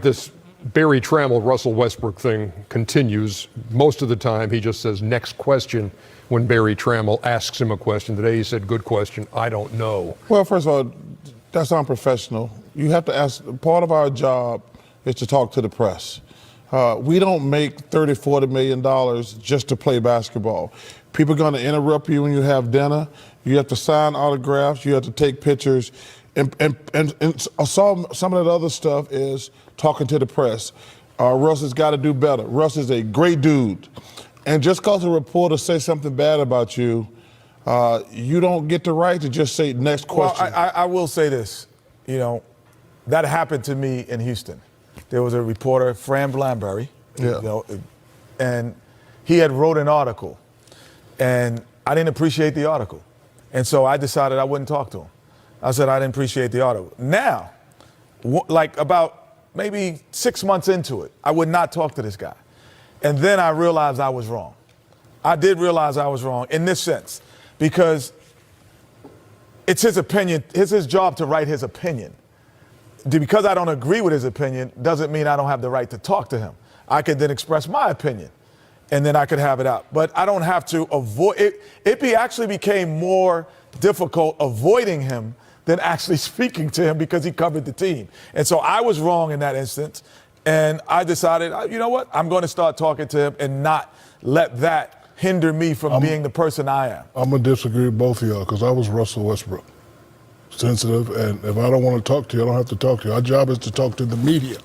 This Barry Trammell, Russell Westbrook thing continues. Most of the time, he just says, next question, when Barry Trammell asks him a question. Today, he said, good question, I don't know. Well, first of all, that's unprofessional. You have to ask, part of our job is to talk to the press. We don't make $30, $40 million just to play basketball. People are going to interrupt you when you have dinner. You have to sign autographs. You have to take pictures. And some of that other stuff is talking to the press. Russ has got to do better. Russ is a great dude. And just because a reporter says something bad about you, you don't get the right to just say next question. Well, I will say this. You know, that happened to me in Houston. There was a reporter, Fran Blamberry, you know, and he had wrote an article. And I didn't appreciate the article. And so I decided I wouldn't talk to him. I said I didn't appreciate the article. Now, like about maybe 6 months into it, I would not talk to this guy. And then I realized I was wrong. I did realize I was wrong in this sense, because it's his opinion. It's his job to write his opinion. Because I don't agree with his opinion doesn't mean I don't have the right to talk to him. I could then express my opinion, and then I could have it out. But I don't have to avoid it. It actually became more difficult avoiding him than actually speaking to him because he covered the team. And so I was wrong in that instance. And I decided, you know what? I'm going to start talking to him and not let that hinder me from being the person I am. I'm going to disagree with both of y'all because I was Russell Westbrook. Sensitive, and if I don't want to talk to you, I don't have to talk to you. Our job is to talk to the media.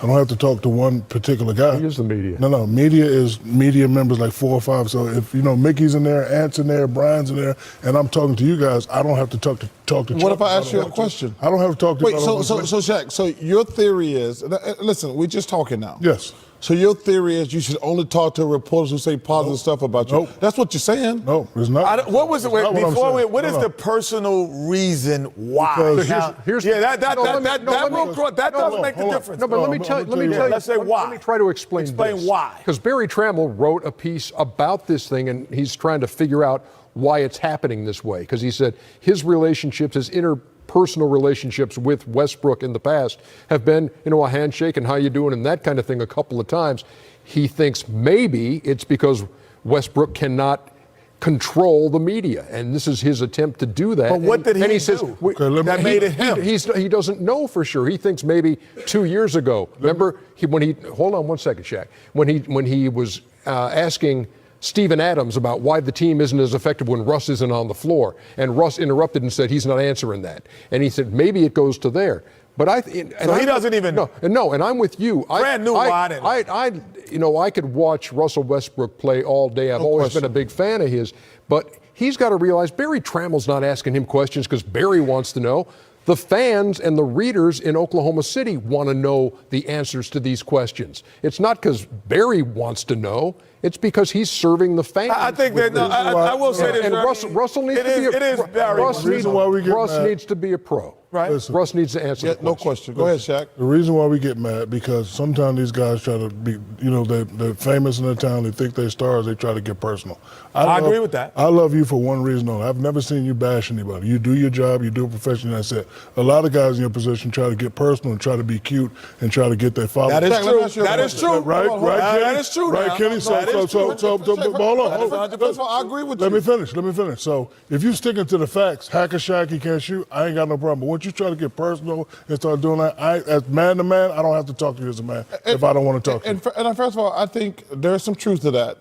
I don't have to talk to one particular guy. He is the media. No, media is media members like 4 or 5. So if, you know, Mickey's in there, Ant's in there, Brian's in there, and I'm talking to you guys, I don't have to talk to What if I ask you a question? I don't have to talk to you. Wait, so Shaq, so your theory is, listen, we're just talking now. Yes. So your theory is you should only talk to reporters who say positive stuff about you. Nope. That's what you're saying? No, it's not. What was it? What is the the personal reason why? Because that doesn't make the difference. No, but let me tell you. Let's say why. Let me try to explain why. Because Barry Trammell wrote a piece about this thing, and he's trying to figure out why it's happening this way. Because he said his relationships, his interpersonal relationships with Westbrook in the past have been, you know, a handshake and how you doing and that kind of thing a couple of times. He thinks maybe it's because Westbrook cannot control the media, and this is his attempt to do that. But what did he do? Says, that made it him? He doesn't know for sure. He thinks maybe 2 years ago. Remember, hold on one second, Shaq. When he was asking Steven Adams about why the team isn't as effective when Russ isn't on the floor, and Russ interrupted and said he's not answering that, and he said maybe it goes to there. But he doesn't even know. No, and I'm with you. Brand new I could watch Russell Westbrook play all day. I've always been a big fan of his, but he's got to realize Barry Trammell's not asking him questions because Barry wants to know. The fans and the readers in Oklahoma City want to know the answers to these questions. It's not because Barry wants to know. It's because he's serving the fans. I think that I will say this. And Russell needs to be a pro. It is Barry. Russ needs to be a pro. Right. Listen, Russ needs to answer the question. No question. Go ahead, Shaq. The reason why we get mad, because sometimes these guys try to be, you know, they're famous in their town, they think they're stars, they try to get personal. I agree with that. I love you for one reason only. I've never seen you bash anybody. You do your job, you do it professionally, that's it. A lot of guys in your position try to get personal and try to be cute and try to get their followers. That is true. That is true. Right, Kenny? That is true. Right, Kenny? Hold on. First of all, I agree with you. Let me finish. So if you sticking to the facts, Hacker Shaq, he can't shoot, I ain't got no problem. But once you try to get personal and start doing that, as man to man, I don't have to talk to you as a man if I don't want to talk to you. And first of all, I think there's some truth to that.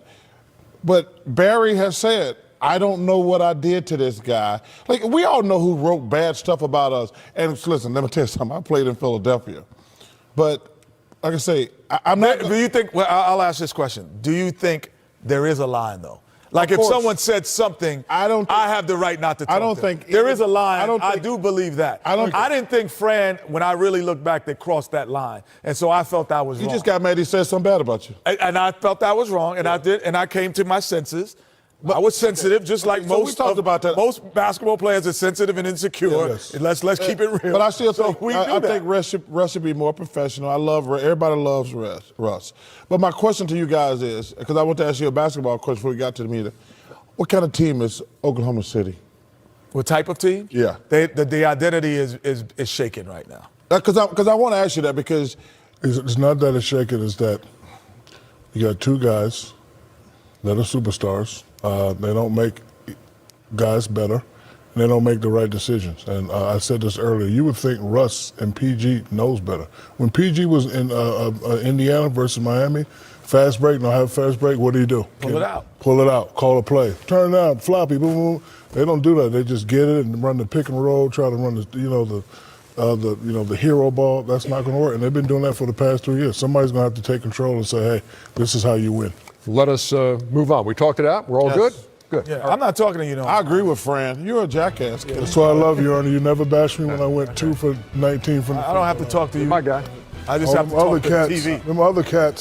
But Barry has said, I don't know what I did to this guy. Like, we all know who wrote bad stuff about us. And listen, let me tell you something. I played in Philadelphia. But like I say, I'm not. Do you think, well, I'll ask this question. Do you think there is a line, though? Like if someone said something, I have the right not to talk. I don't to think there is a line. I do believe that. I didn't think Fran, when I really look back, they crossed that line, and so I felt that was wrong. You just got mad he said something bad about you, and I felt that was wrong, and I did, and I came to my senses. But I was sensitive, just like most basketball players are sensitive and insecure. Yes. Let's keep it real. But I still think I think Russ should be more professional. Everybody loves Russ. But my question to you guys is, because I want to ask you a basketball question before we got to the meeting. What kind of team is Oklahoma City? What type of team? Yeah. The identity is shaken right now. Because I want to ask you that because It's not that it's shaking. It's that you got two guys that are superstars. They don't make guys better, and they don't make the right decisions. And I said this earlier. You would think Russ and PG knows better. When PG was in Indiana versus Miami, fast break, don't have fast break. What do? Pull it out. Pull it out. Call a play. Turn it out. Floppy. Boom, boom. They don't do that. They just get it and run the pick and roll. Try to run the hero ball. That's not going to work. And they've been doing that for the past 3 years. Somebody's going to have to take control and say, hey, this is how you win. Let us move on. We talked it out. We're all good? Good. Yeah, I'm not talking to you. I agree with Fran. You're a jackass, kid. That's why I love you, Ernie. You never bashed me when I went 2 for 19 from the I don't have to talk to you. My guy. I just have to talk to the TV. Them other cats.